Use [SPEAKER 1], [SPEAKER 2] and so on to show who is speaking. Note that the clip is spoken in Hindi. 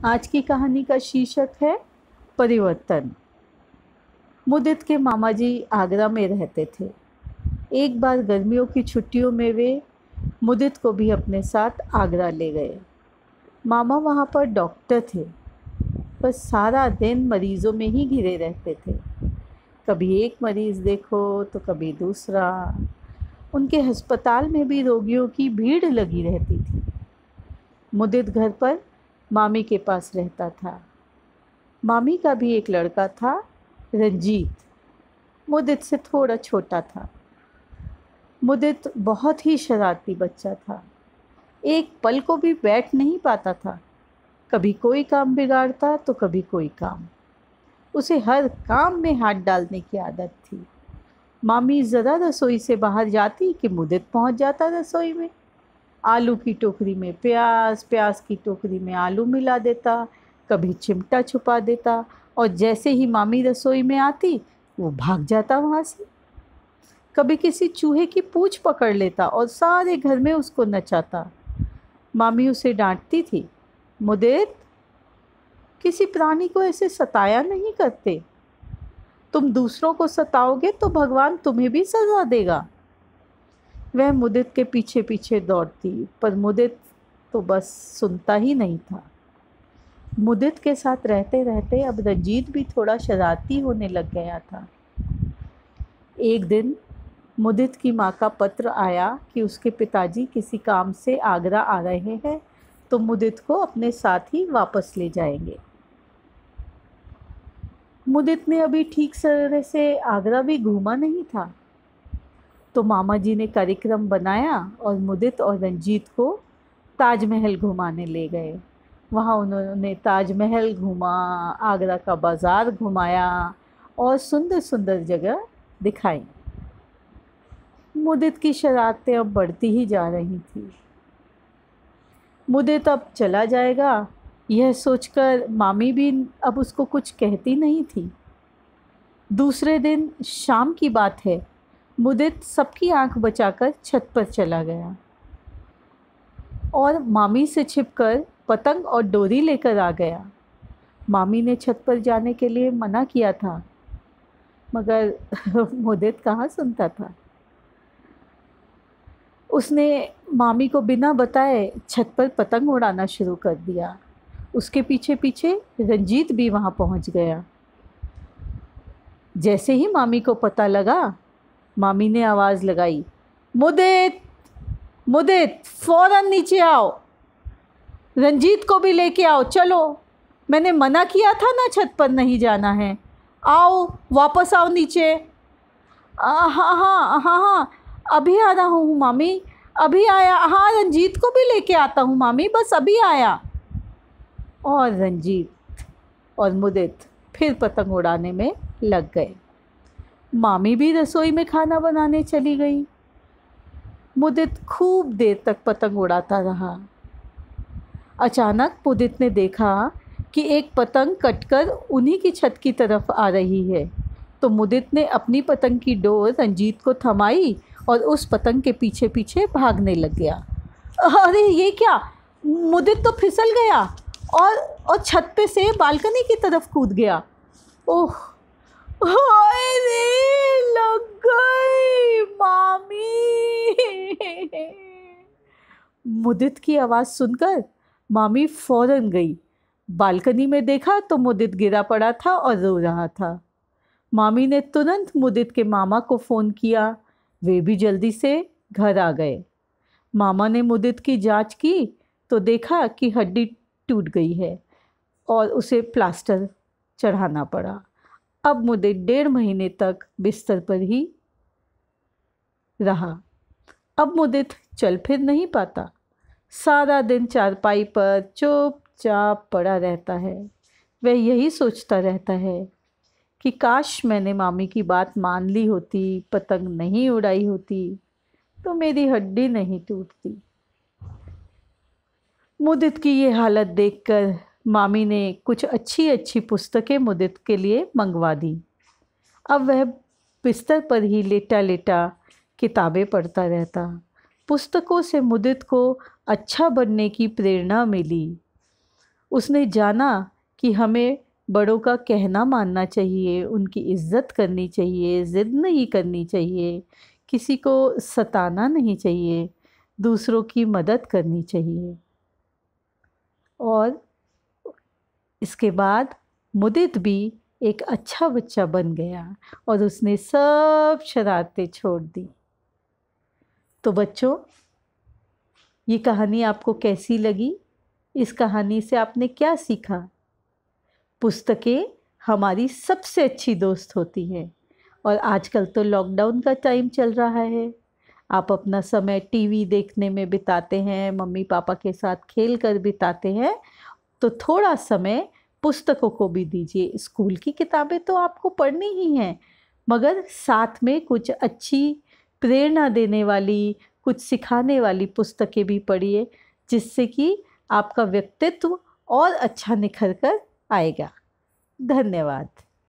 [SPEAKER 1] आज की कहानी का शीर्षक है परिवर्तन। मुदित के मामा जी आगरा में रहते थे। एक बार गर्मियों की छुट्टियों में वे मुदित को भी अपने साथ आगरा ले गए। मामा वहाँ पर डॉक्टर थे, बस सारा दिन मरीज़ों में ही घिरे रहते थे। कभी एक मरीज़ देखो तो कभी दूसरा। उनके अस्पताल में भी रोगियों की भीड़ लगी रहती थी। मुदित घर पर मामी के पास रहता था। मामी का भी एक लड़का था, रंजीत। मुदित से थोड़ा छोटा था। मुदित बहुत ही शरारती बच्चा था। एक पल को भी बैठ नहीं पाता था। कभी कोई काम बिगाड़ता तो कभी कोई काम। उसे हर काम में हाथ डालने की आदत थी। मामी ज़रा रसोई से बाहर जाती कि मुदित पहुंच जाता रसोई में। आलू की टोकरी में प्याज, प्याज की टोकरी में आलू मिला देता, कभी चिमटा छुपा देता, और जैसे ही मामी रसोई में आती वो भाग जाता वहाँ से। कभी किसी चूहे की पूंछ पकड़ लेता और सारे घर में उसको नचाता। मामी उसे डांटती थी, मुदित, किसी प्राणी को ऐसे सताया नहीं करते। तुम दूसरों को सताओगे तो भगवान तुम्हें भी सजा देगा। वह मुदित के पीछे पीछे दौड़ती, पर मुदित तो बस सुनता ही नहीं था। मुदित के साथ रहते रहते अब रंजीत भी थोड़ा शरारती होने लग गया था। एक दिन मुदित की माँ का पत्र आया कि उसके पिताजी किसी काम से आगरा आ रहे हैं, तो मुदित को अपने साथ ही वापस ले जाएंगे। मुदित ने अभी ठीक तरह से आगरा भी घूमा नहीं था, तो मामा जी ने कार्यक्रम बनाया और मुदित और रंजीत को ताजमहल घुमाने ले गए। वहाँ उन्होंने ताजमहल घूमा, आगरा का बाज़ार घुमाया और सुंदर सुंदर जगह दिखाई। मुदित की शरारतें अब बढ़ती ही जा रही थी। मुदित अब चला जाएगा, यह सोचकर मामी भी अब उसको कुछ कहती नहीं थी। दूसरे दिन शाम की बात है, मुदित सबकी आंख बचाकर छत पर चला गया और मामी से छिपकर पतंग और डोरी लेकर आ गया। मामी ने छत पर जाने के लिए मना किया था, मगर मुदित कहाँ सुनता था। उसने मामी को बिना बताए छत पर पतंग उड़ाना शुरू कर दिया। उसके पीछे पीछे रंजीत भी वहाँ पहुँच गया। जैसे ही मामी को पता लगा, मामी ने आवाज़ लगाई, मुदित, मुदित, फौरन नीचे आओ, रंजीत को भी लेके आओ, चलो। मैंने मना किया था ना, छत पर नहीं जाना है। आओ, वापस आओ नीचे। हाँ हाँ हाँ हाँ, अभी आ रहा हूँ मामी, अभी आया। हाँ, रंजीत को भी लेके आता हूँ मामी, बस अभी आया। और रंजीत और मुदित फिर पतंग उड़ाने में लग गए। मामी भी रसोई में खाना बनाने चली गई। मुदित खूब देर तक पतंग उड़ाता रहा। अचानक मुदित ने देखा कि एक पतंग कटकर उन्हीं की छत की तरफ आ रही है, तो मुदित ने अपनी पतंग की डोर रंजीत को थमाई और उस पतंग के पीछे पीछे भागने लग गया। अरे ये क्या! मुदित तो फिसल गया और छत पे से बालकनी की तरफ कूद गया। ओह, हाय रे, लग गई मामी। मुदित की आवाज़ सुनकर मामी फौरन गई। बालकनी में देखा तो मुदित गिरा पड़ा था और रो रहा था। मामी ने तुरंत मुदित के मामा को फ़ोन किया। वे भी जल्दी से घर आ गए। मामा ने मुदित की जांच की तो देखा कि हड्डी टूट गई है और उसे प्लास्टर चढ़ाना पड़ा। अब मुदित 1.5 महीने तक बिस्तर पर ही रहा। अब मुदित चल फिर नहीं पाता। सारा दिन चारपाई पर चुपचाप पड़ा रहता है। वह यही सोचता रहता है कि काश मैंने मामी की बात मान ली होती, पतंग नहीं उड़ाई होती, तो मेरी हड्डी नहीं टूटती। मुदित की ये हालत देखकर मामी ने कुछ अच्छी अच्छी पुस्तकें मुदित के लिए मंगवा दी। अब वह बिस्तर पर ही लेटा लेटा किताबें पढ़ता रहता। पुस्तकों से मुदित को अच्छा बनने की प्रेरणा मिली। उसने जाना कि हमें बड़ों का कहना मानना चाहिए, उनकी इज़्ज़त करनी चाहिए, ज़िद नहीं करनी चाहिए, किसी को सताना नहीं चाहिए, दूसरों की मदद करनी चाहिए। और इसके बाद मुदित भी एक अच्छा बच्चा बन गया और उसने सब शरारतें छोड़ दी। तो बच्चों, ये कहानी आपको कैसी लगी? इस कहानी से आपने क्या सीखा? पुस्तकें हमारी सबसे अच्छी दोस्त होती हैं और आजकल तो लॉकडाउन का टाइम चल रहा है। आप अपना समय टीवी देखने में बिताते हैं, मम्मी पापा के साथ खेल कर बिताते हैं, तो थोड़ा समय पुस्तकों को भी दीजिए। स्कूल की किताबें तो आपको पढ़नी ही हैं, मगर साथ में कुछ अच्छी प्रेरणा देने वाली, कुछ सिखाने वाली पुस्तकें भी पढ़िए, जिससे कि आपका व्यक्तित्व और अच्छा निखर कर आएगा। धन्यवाद।